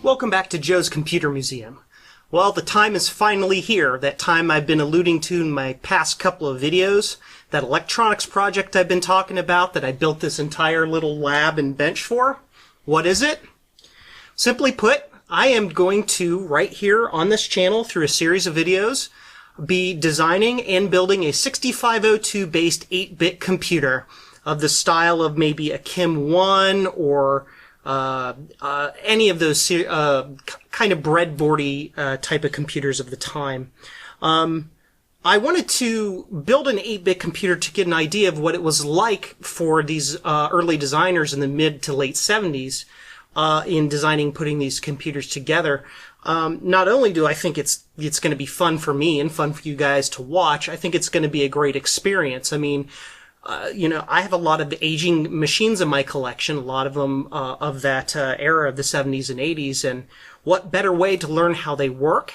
Welcome back to Joe's Computer Museum. Well, the time is finally here, that time I've been alluding to in my past couple of videos, that electronics project I've been talking about that I built this entire little lab and bench for. What is it? Simply put, I am going to, right here on this channel through a series of videos, be designing and building a 6502 based 8-bit computer of the style of maybe a JCM-1 or any of those kind of breadboardy type of computers of the time. I wanted to build an 8-bit computer to get an idea of what it was like for these early designers in the mid to late 70s in designing, putting these computers together. Not only do I think it's going to be fun for me and fun for you guys to watch, I think it's going to be a great experience. I mean, I have a lot of aging machines in my collection, a lot of them of that era of the 70s and 80s, and what better way to learn how they work,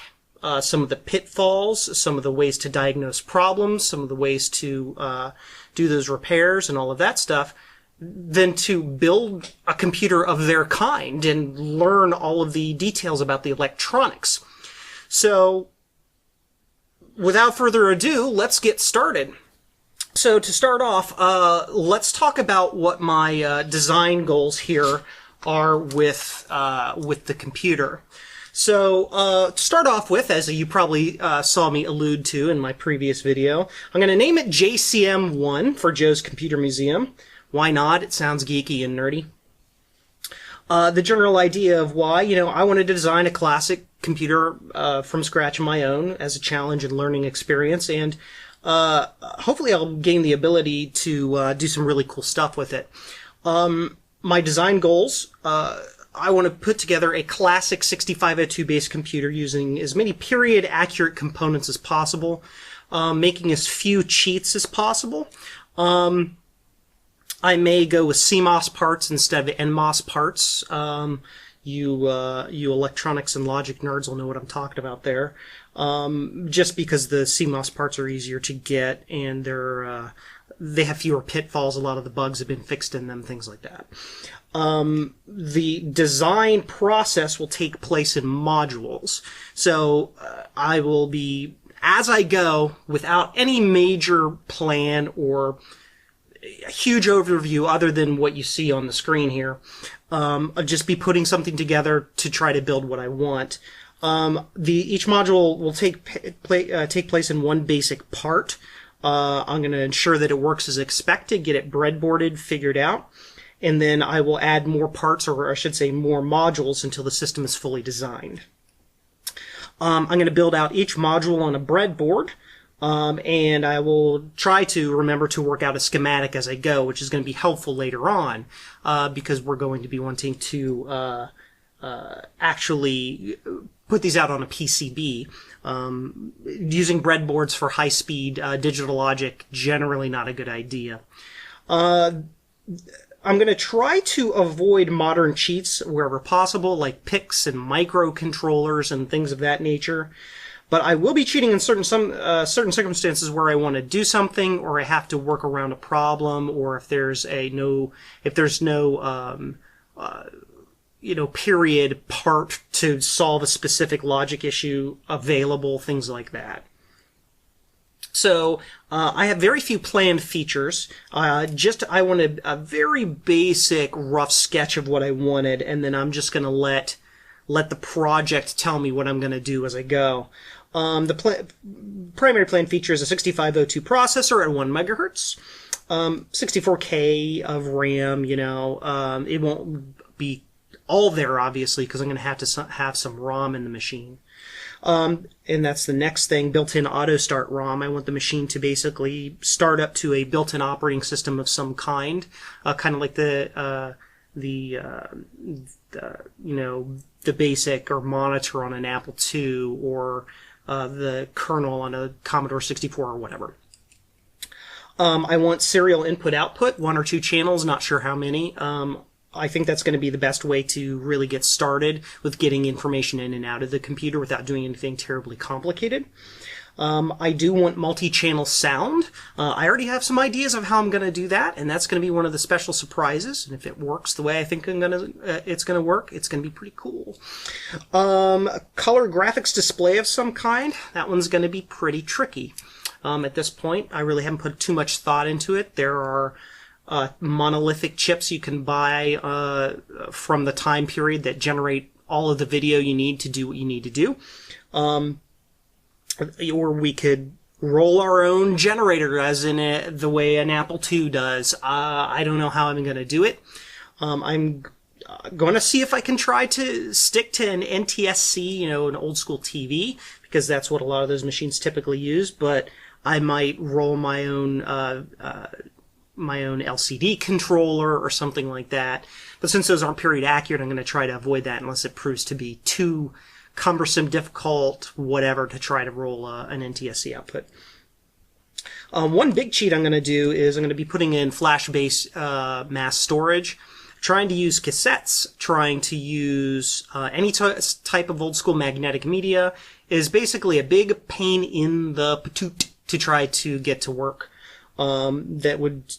some of the pitfalls, some of the ways to diagnose problems, some of the ways to do those repairs and all of that stuff, than to build a computer of their kind and learn all of the details about the electronics. So, without further ado, let's get started. So to start off, let's talk about what my design goals here are with the computer. So to start off with, as you probably saw me allude to in my previous video, I'm going to name it JCM-1 for Joe's Computer Museum. Why not? It sounds geeky and nerdy. The general idea of why, I wanted to design a classic computer from scratch of my own as a challenge and learning experience, and hopefully I'll gain the ability to do some really cool stuff with it. My design goals, I want to put together a classic 6502 based computer using as many period accurate components as possible, making as few cheats as possible. I may go with CMOS parts instead of NMOS parts. You electronics and logic nerds will know what I'm talking about there. Just because the CMOS parts are easier to get and they have fewer pitfalls. A lot of the bugs have been fixed in them, things like that. The design process will take place in modules. So I will be, as I go, without any major plan or a huge overview other than what you see on the screen here, I'll just be putting something together to try to build what I want. Each module will take place in one basic part. I'm going to ensure that it works as expected, get it breadboarded, figured out, and then I will add more parts, or I should say more modules, until the system is fully designed. I'm going to build out each module on a breadboard, and I will try to remember to work out a schematic as I go, which is going to be helpful later on, because we're going to be wanting to actually put these out on a PCB. Using breadboards for high-speed digital logic, generally not a good idea. I'm going to try to avoid modern cheats wherever possible, like PICs and microcontrollers and things of that nature. But I will be cheating in certain circumstances where I want to do something, or I have to work around a problem, or if there's no period part to solve a specific logic issue available, things like that. So I have very few planned features. I wanted a very basic rough sketch of what I wanted, and then I'm just going to let the project tell me what I'm going to do as I go. The primary planned feature is a 6502 processor at 1 megahertz, 64K of RAM. It won't be all there, obviously, because I'm going to have some ROM in the machine. And that's the next thing, built-in auto-start ROM. I want the machine to basically start up to a built-in operating system of some kind, kind of like the basic or monitor on an Apple II, or the kernel on a Commodore 64 or whatever. I want serial input-output, 1 or 2 channels, not sure how many. I think that's going to be the best way to really get started with getting information in and out of the computer without doing anything terribly complicated. I do want multi-channel sound. I already have some ideas of how I'm going to do that, and that's going to be one of the special surprises. And if it works the way I think it's going to work, it's going to be pretty cool. Color graphics display of some kind. That one's going to be pretty tricky. At this point, I really haven't put too much thought into it. There are monolithic chips you can buy from the time period that generate all of the video you need to do what you need to do. Or we could roll our own generator as in the way an Apple II does. I don't know how I'm going to do it. I'm going to see if I can try to stick to an NTSC, an old school TV, because that's what a lot of those machines typically use, but I might roll my own LCD controller or something like that. But since those aren't period accurate, I'm going to try to avoid that unless it proves to be too cumbersome, difficult, whatever, to try to roll an NTSC output. One big cheat I'm going to do is I'm going to be putting in flash-based mass storage, trying to use cassettes, trying to use any type of old-school magnetic media is basically a big pain in the patoot to try to get to work. That would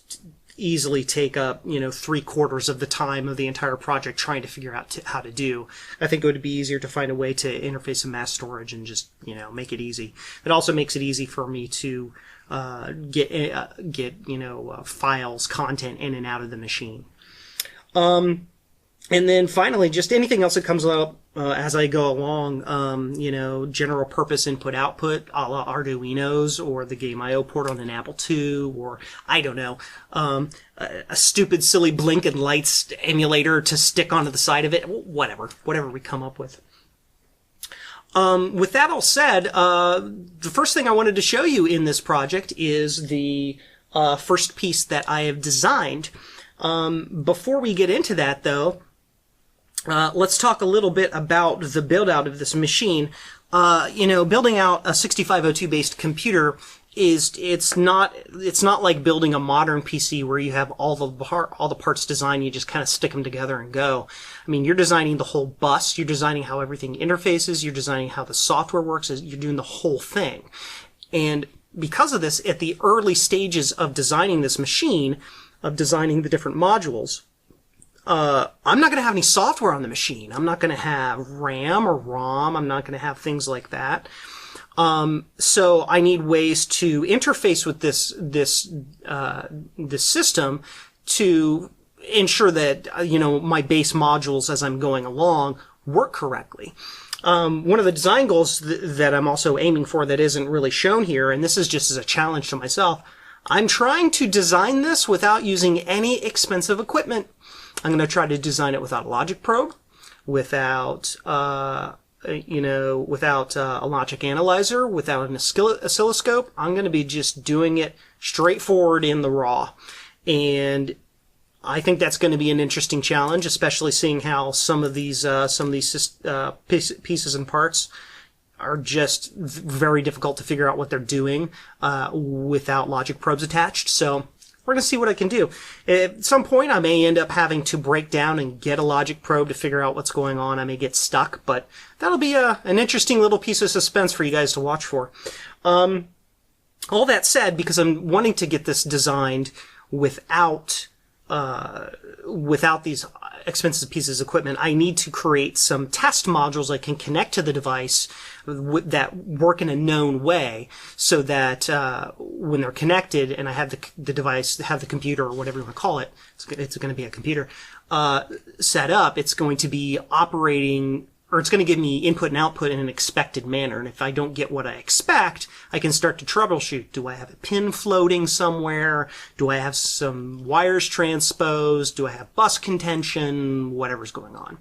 easily take up, 3/4 of the time of the entire project trying to figure out how to do. I think it would be easier to find a way to interface some mass storage and just, make it easy. It also makes it easy for me to get files, content in and out of the machine. And then finally, just anything else that comes up as I go along, general purpose input-output a la Arduinos or the Game I/O port on an Apple II, or, I don't know, a stupid, silly blink and lights emulator to stick onto the side of it, whatever we come up with. With that all said, the first thing I wanted to show you in this project is the first piece that I have designed. Before we get into that, though, let's talk a little bit about the build out of this machine. Building out a 6502 based computer it's not like building a modern PC where you have all the parts designed, you just kind of stick them together and go. I mean, you're designing the whole bus, you're designing how everything interfaces, you're designing how the software works, you're doing the whole thing. And because of this, at the early stages of designing this machine, of designing the different modules, I'm not going to have any software on the machine. I'm not going to have RAM or ROM. I'm not going to have things like that. So I need ways to interface with this system to ensure that, my base modules as I'm going along work correctly. One of the design goals that I'm also aiming for that isn't really shown here, and this is just as a challenge to myself, I'm trying to design this without using any expensive equipment. I'm going to try to design it without a logic probe, without a logic analyzer, without an oscilloscope. I'm going to be just doing it straightforward in the raw. And I think that's going to be an interesting challenge, especially seeing how some of these pieces and parts are just very difficult to figure out what they're doing without logic probes attached. So we're going to see what I can do. At some point, I may end up having to break down and get a logic probe to figure out what's going on. I may get stuck, but that'll be an interesting little piece of suspense for you guys to watch for. All that said, because I'm wanting to get this designed without these expensive pieces of equipment, I need to create some test modules I can connect to the device that work in a known way, so that when they're connected and I have the device, have the computer or whatever you want to call it, it's going to be a computer set up, it's going to be operating, or it's going to give me input and output in an expected manner. And if I don't get what I expect, I can start to troubleshoot. Do I have a pin floating somewhere? Do I have some wires transposed? Do I have bus contention? Whatever's going on.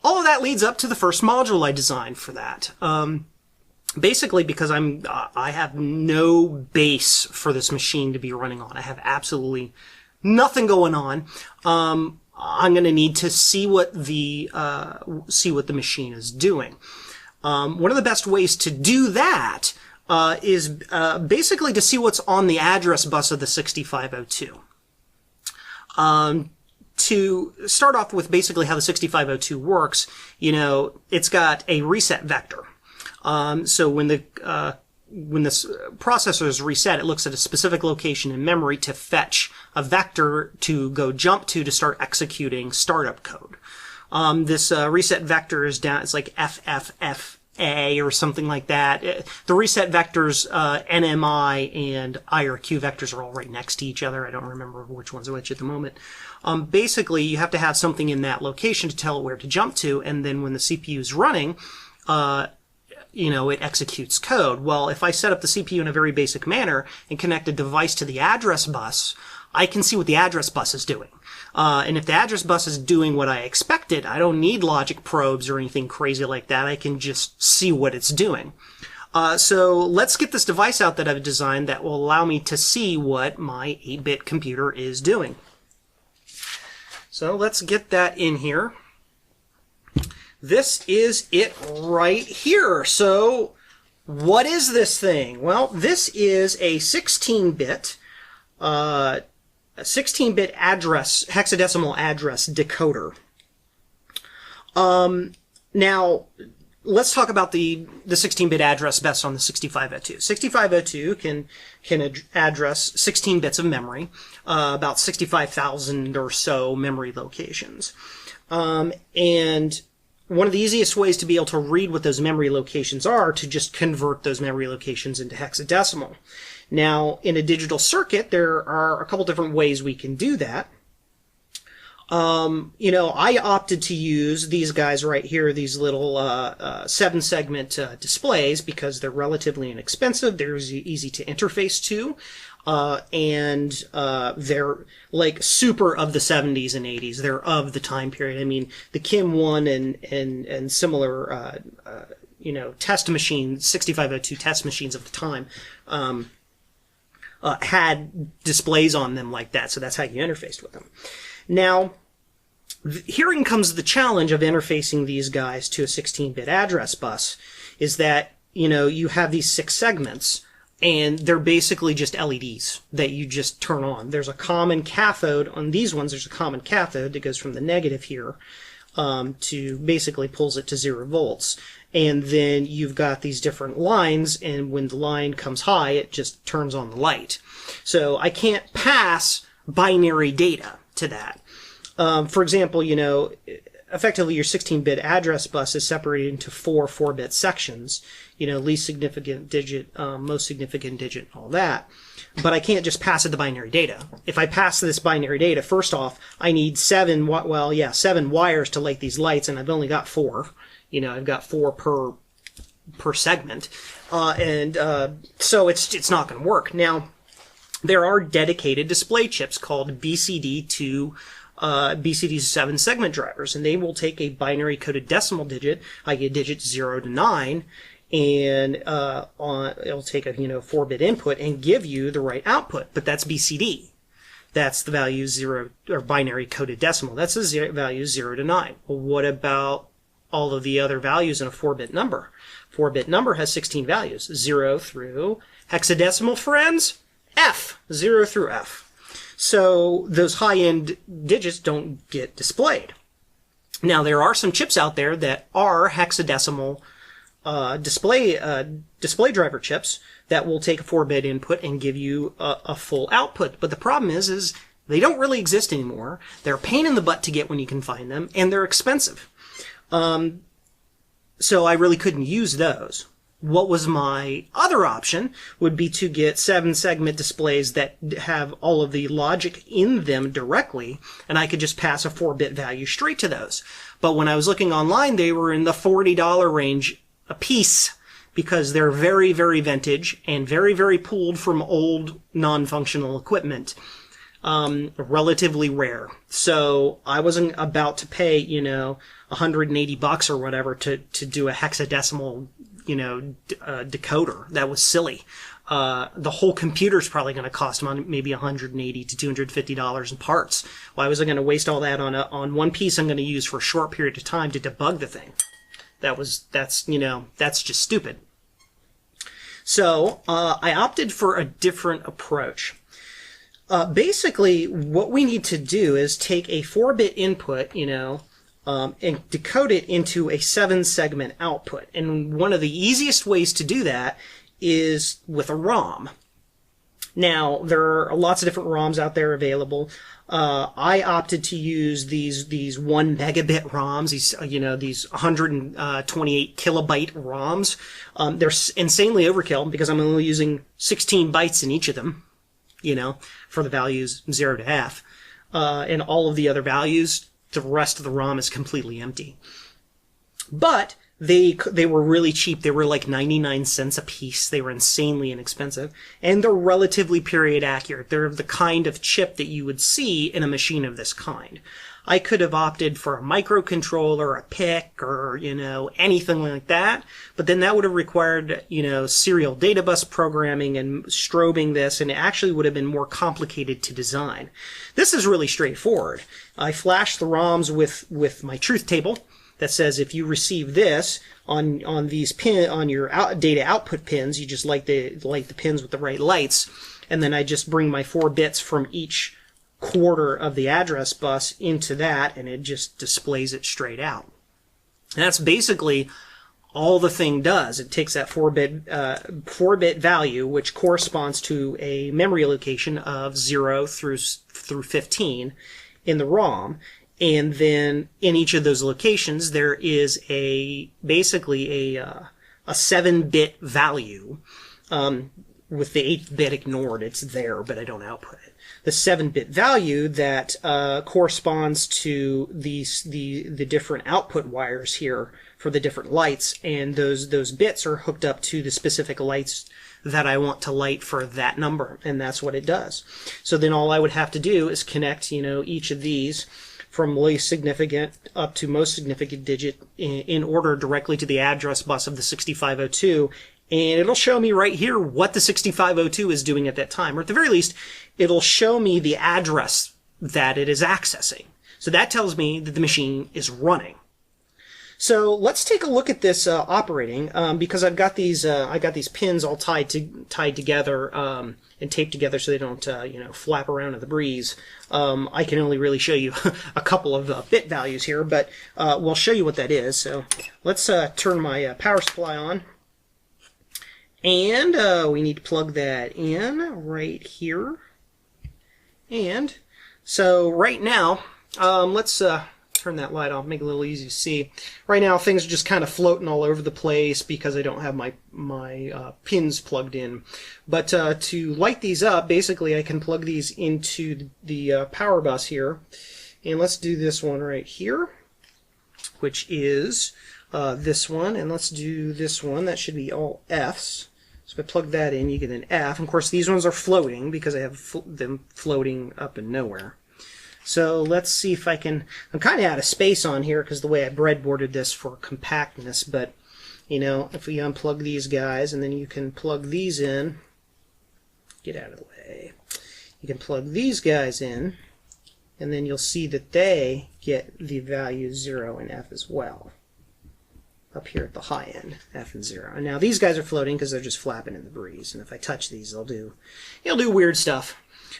All of that leads up to the first module I designed for that. Basically because I have no base for this machine to be running on. I have absolutely nothing going on. I'm going to need to see what the machine is doing. One of the best ways to do that is basically to see what's on the address bus of the 6502. To start off with basically how the 6502 works, it's got a reset vector. So when the when this processor is reset, it looks at a specific location in memory to fetch a vector to go jump to start executing startup code. This reset vector is down, it's like FFFA or something like that. The reset vectors, NMI and IRQ vectors are all right next to each other. I don't remember which ones are which at the moment. Basically, you have to have something in that location to tell it where to jump to, and then when the CPU is running, it executes code. Well, if I set up the CPU in a very basic manner and connect a device to the address bus, I can see what the address bus is doing. And if the address bus is doing what I expected, I don't need logic probes or anything crazy like that. I can just see what it's doing. So let's get this device out that I've designed that will allow me to see what my 8-bit computer is doing. So let's get that in here. This is it right here. So what is this thing? Well, this is a 16-bit address, hexadecimal address decoder. Now, let's talk about the 16-bit address best on the 6502. 6502 can address 16 bits of memory, about 65,000 or so memory locations. And one of the easiest ways to be able to read what those memory locations are to just convert those memory locations into hexadecimal. Now, in a digital circuit, there are a couple different ways we can do that. I opted to use these guys right here, these little 7-segment displays, because they're relatively inexpensive, they're easy to interface to, and they're like super of the 70s and 80s. They're of the time period. I mean, the JCM-1 and similar, test machines, 6502 test machines of the time, had displays on them like that, so that's how you interfaced with them. Now, herein comes the challenge of interfacing these guys to a 16-bit address bus, is that, you have these 6 segments, and they're basically just LEDs that you just turn on. There's a common cathode on these ones. There's a common cathode that goes from the negative here to basically pulls it to 0 volts. And then you've got these different lines, and when the line comes high, it just turns on the light. So I can't pass binary data to that. For example, effectively your 16-bit address bus is separated into 4 4-bit sections, least significant digit, most significant digit, all that. But I can't just pass it the binary data. If I pass this binary data, first off, I need 7 wires to light these lights, and I've only got 4. I've got 4 per segment. So it's not going to work. Now, there are dedicated display chips called BCD to BCD 7-segment drivers, and they will take a binary coded decimal digit, i.e. digits 0 to 9, and it'll take a 4-bit input and give you the right output. But that's BCD. That's the value 0, or binary coded decimal. That's the value 0 to 9. Well, what about all of the other values in a 4-bit number? 4-bit number has 16 values, 0 through hexadecimal, friends, F, 0 through F. So those high-end digits don't get displayed. Now, there are some chips out there that are hexadecimal display driver chips that will take a 4-bit input and give you a full output. But the problem is they don't really exist anymore. They're a pain in the butt to get when you can find them, and they're expensive. So I really couldn't use those. What was my other option would be to get 7-segment displays that have all of the logic in them directly, and I could just pass a 4-bit value straight to those. But when I was looking online, they were in the $40 range a piece, because they're very, very vintage and very, very pulled from old non-functional equipment. Relatively rare. So I wasn't about to pay, $180 or whatever to do a hexadecimal, decoder. That was silly. The whole computer's probably going to cost maybe $180 to $250 in parts. Why was I going to waste all that on one piece I'm going to use for a short period of time to debug the thing? That's just stupid. So, I opted for a different approach. Basically, what we need to do is take a 4-bit input, and decode it into a 7-segment output. And one of the easiest ways to do that is with a ROM. Now, there are lots of different ROMs out there available. I opted to use these 1 megabit ROMs, these 128 kilobyte ROMs. They're insanely overkill because I'm only using 16 bytes in each of them, for the values 0 to F. And all of the other values, the rest of the ROM is completely empty. But they were really cheap. They were like 99 cents a piece. They were insanely inexpensive. And they're relatively period accurate. They're the kind of chip that you would see in a machine of this kind. I could have opted for a microcontroller, a PIC, or, anything like that. But then that would have required, serial data bus programming and strobing this, and it actually would have been more complicated to design. This is really straightforward. I flash the ROMs with my truth table that says if you receive this on these on your data output pins, you just light the pins with the right lights, and then I just bring my 4 bits from each quarter of the address bus into that, and it just displays it straight out. And that's basically all the thing does. It takes that 4-bit value, which corresponds to a memory location of 0 through 15 in the ROM. And then in each of those locations, there is basically a 7-bit value, with the 8th bit ignored. It's there, but I don't output it. The 7-bit value that corresponds to the different output wires here for the different lights, and those bits are hooked up to the specific lights that I want to light for that number, and that's what it does. So then all I would have to do is connect, each of these from least significant up to most significant digit in order directly to the address bus of the 6502, and it'll show me right here what the 6502 is doing at that time, or at the very least, it'll show me the address that it is accessing. So that tells me that the machine is running. So let's take a look at this operating, because I've got these pins all tied together and taped together so they don't flap around in the breeze. I can only really show you a couple of bit values here, but we'll show you what that is. So let's turn my power supply on, and we need to plug that in right here. And so right now, let's turn that light off, make it a little easy to see. Right now things are just kind of floating all over the place because I don't have my pins plugged in. But to light these up, basically I can plug these into the power bus here. And let's do this one right here, which is this one. And let's do this one. That should be all Fs. So if I plug that in, you get an F. And of course these ones are floating because I have them floating up in nowhere. So let's see if I can, I'm kind of out of space on here because the way I breadboarded this for compactness, but if we unplug these guys, and then you can plug these in, get out of the way, you can plug these guys in, and then you'll see that they get the values 0 and F as well, up here at the high end, F and 0. And now these guys are floating because they're just flapping in the breeze, and if I touch these, it'll do weird stuff.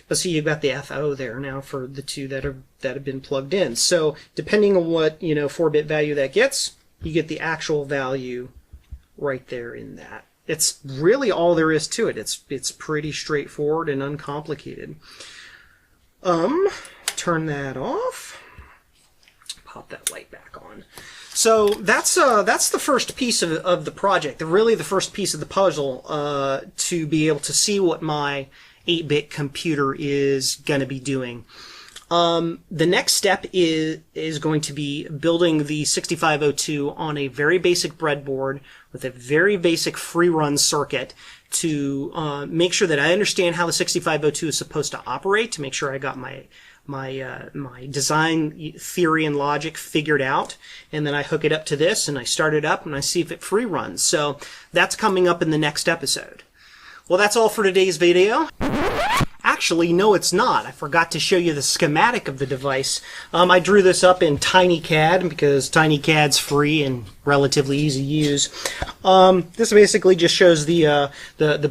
But see, you've got the FO there now for the two that have been plugged in. So depending on what 4-bit value that gets, you get the actual value right there in that. It's really all there is to it. It's pretty straightforward and uncomplicated. Turn that off. Pop that light back on. So that's the first piece of the project. Really, the first piece of the puzzle to be able to see what my 8-bit computer is going to be doing. The next step is going to be building the 6502 on a very basic breadboard with a very basic free run circuit to make sure that I understand how the 6502 is supposed to operate, to make sure I got my design theory and logic figured out, and then I hook it up to this and I start it up and I see if it free runs. So that's coming up in the next episode. Well, that's all for today's video. Actually, no, it's not. I forgot to show you the schematic of the device. I drew this up in TinyCAD because TinyCAD's free and relatively easy to use. This basically just shows the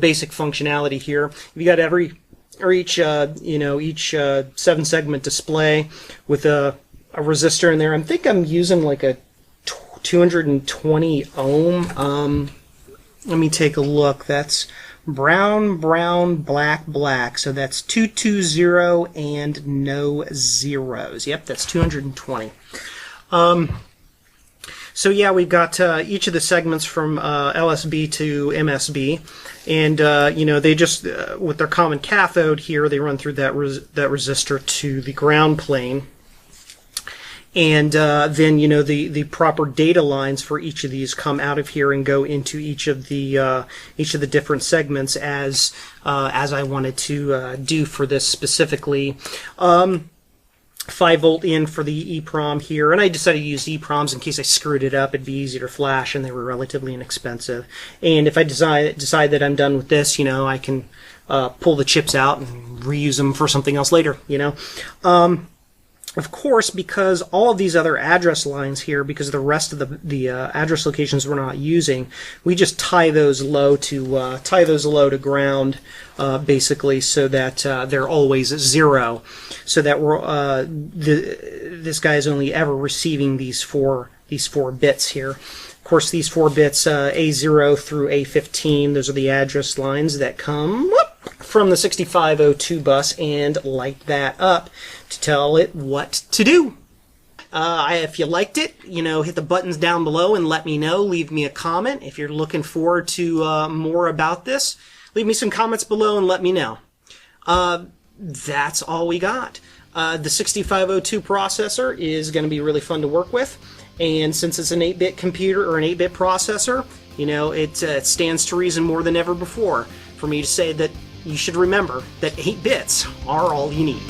basic functionality here. You got each 7-segment display with a resistor in there. I think I'm using like a 220 ohm let me take a look. That's brown, brown, black, black. So that's 220 and no zeros. Yep, that's 220. So yeah, we've got each of the segments from LSB to MSB, and you know, they just with their common cathode here, they run through that resistor to the ground plane, and then you know the proper data lines for each of these come out of here and go into each of the different segments as I wanted to do for this specifically. 5-volt in for the EEPROM here, and I decided to use EEPROMs in case I screwed it up. It'd be easier to flash, and they were relatively inexpensive. And if I decide that I'm done with this, you know, I can pull the chips out and reuse them for something else later, you know. Of course, because all of these other address lines here, because the rest of the address locations we're not using, we just tie those low to ground, basically, so that they're always 0, so that we're this guy is only ever receiving these four bits here. Of course, these 4 bits, A0 through A15, those are the address lines that come from the 6502 bus and light that up to tell it what to do. If you liked it, you know, hit the buttons down below and let me know. Leave me a comment. If you're looking forward to more about this, leave me some comments below and let me know. That's all we got. The 6502 processor is going to be really fun to work with, and since it's an 8-bit computer or an 8-bit processor, you know, it stands to reason more than ever before for me to say that you should remember that 8 bits are all you need.